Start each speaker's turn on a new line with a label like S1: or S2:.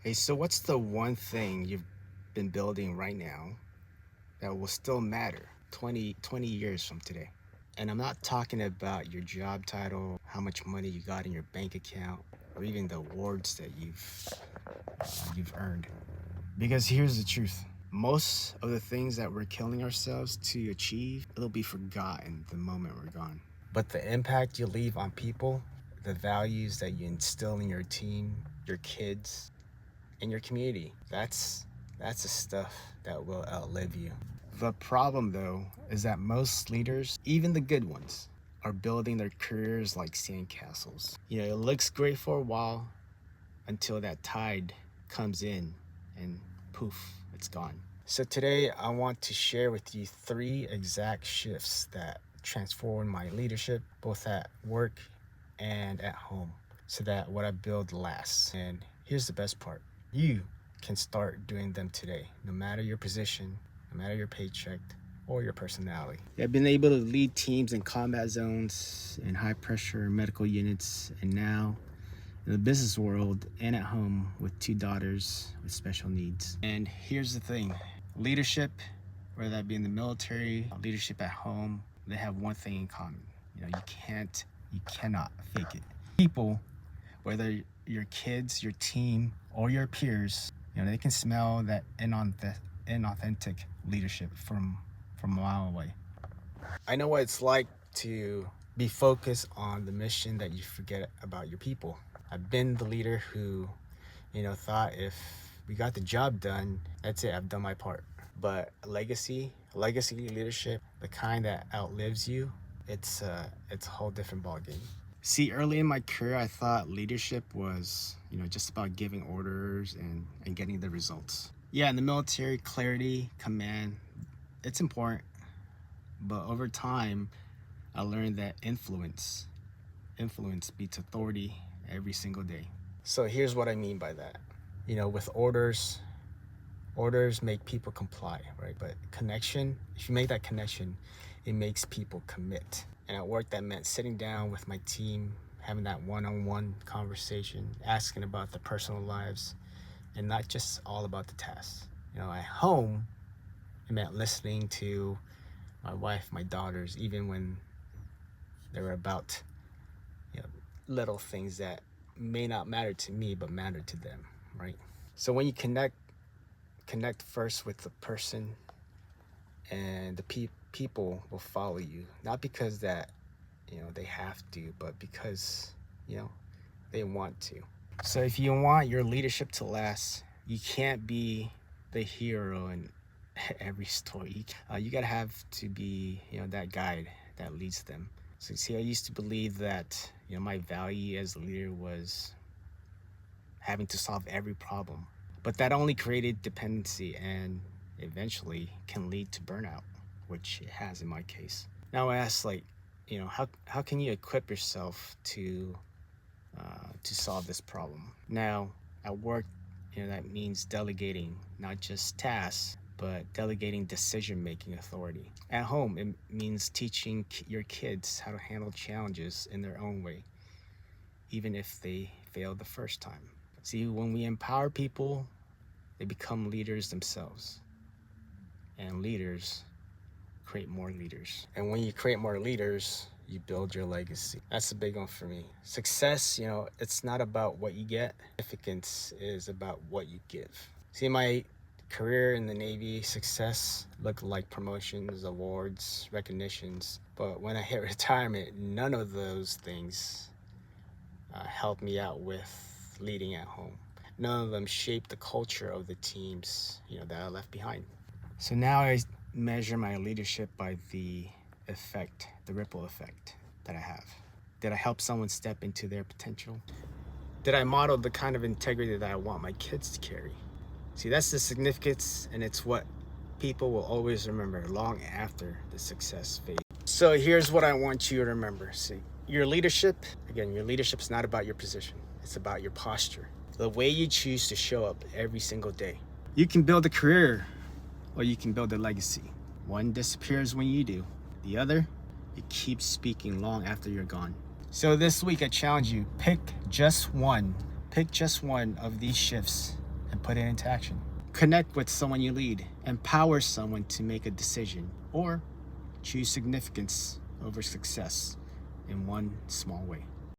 S1: Hey, so what's the one thing you've been building right now that will still matter 20 years from today? And I'm not talking about your job title, how much money you got in your bank account, or even the awards that you've earned. Because here's the truth. Most of the things that we're killing ourselves to achieve, it'll be forgotten the moment we're gone. But the impact you leave on people, the values that you instill in your team, your kids, in your community. That's the stuff that will outlive you. The problem though is that most leaders, even the good ones, are building their careers like sandcastles. It looks great for a while until that tide comes in and poof, it's gone. So today I want to share with you 3 exact shifts that transformed my leadership both at work and at home so that what I build lasts. And here's the best part. You can start doing them today, no matter your position, no matter your paycheck or your personality. I've been able to lead teams in combat zones, in high pressure medical units, and now in the business world and at home with 2 daughters with special needs. And here's the thing, leadership, whether that be in the military, leadership at home, they have one thing in common. You cannot fake it. People, whether your kids, your team, or your peers, they can smell that inauthentic leadership from a mile away. I know what it's like to be focused on the mission that you forget about your people. I've been the leader who, thought if we got the job done, that's it, I've done my part. But legacy leadership, the kind that outlives you, it's a whole different ballgame. See, early in my career, I thought leadership was, just about giving orders and getting the results. Yeah, in the military, clarity, command, it's important. But over time, I learned that influence beats authority every single day. So here's what I mean by that. With orders make people comply, right? But connection, if you make that connection, it makes people commit. And at work, that meant sitting down with my team, having that one-on-one conversation, asking about their personal lives, and not just all about the tasks. At home, it meant listening to my wife, my daughters, even when they were about little things that may not matter to me, but matter to them, right? So when you connect first with the person, and the people will follow you, not because that they have to, but because they want to. So if you want your leadership to last, you can't be the hero in every story. You gotta have to be that guide that leads them. So see, I used to believe that my value as a leader was having to solve every problem, but that only created dependency and eventually can lead to burnout, which it has in my case. Now I ask, how can you equip yourself to solve this problem? Now at work, that means delegating not just tasks, but delegating decision-making authority. At home, it means teaching your kids how to handle challenges in their own way, even if they fail the first time. See, when we empower people, they become leaders themselves. And leaders create more leaders. And when you create more leaders, you build your legacy. That's a big one for me. Success, it's not about what you get. Significance is about what you give. See, my career in the Navy, success looked like promotions, awards, recognitions. But when I hit retirement, none of those things helped me out with leading at home. None of them shaped the culture of the teams, that I left behind. So now I measure my leadership by the ripple effect that I have. Did I help someone step into their potential? Did I model the kind of integrity that I want my kids to carry? See, that's the significance, and it's what people will always remember long after the success fades. So here's what I want you to remember. See, your leadership's not about your position. It's about your posture, the way you choose to show up every single day. You can build a career, or you can build a legacy. One disappears when you do. The other, it keeps speaking long after you're gone. So this week I challenge you, pick just one of these shifts and put it into action. Connect with someone you lead. Empower someone to make a decision, or choose significance over success in one small way.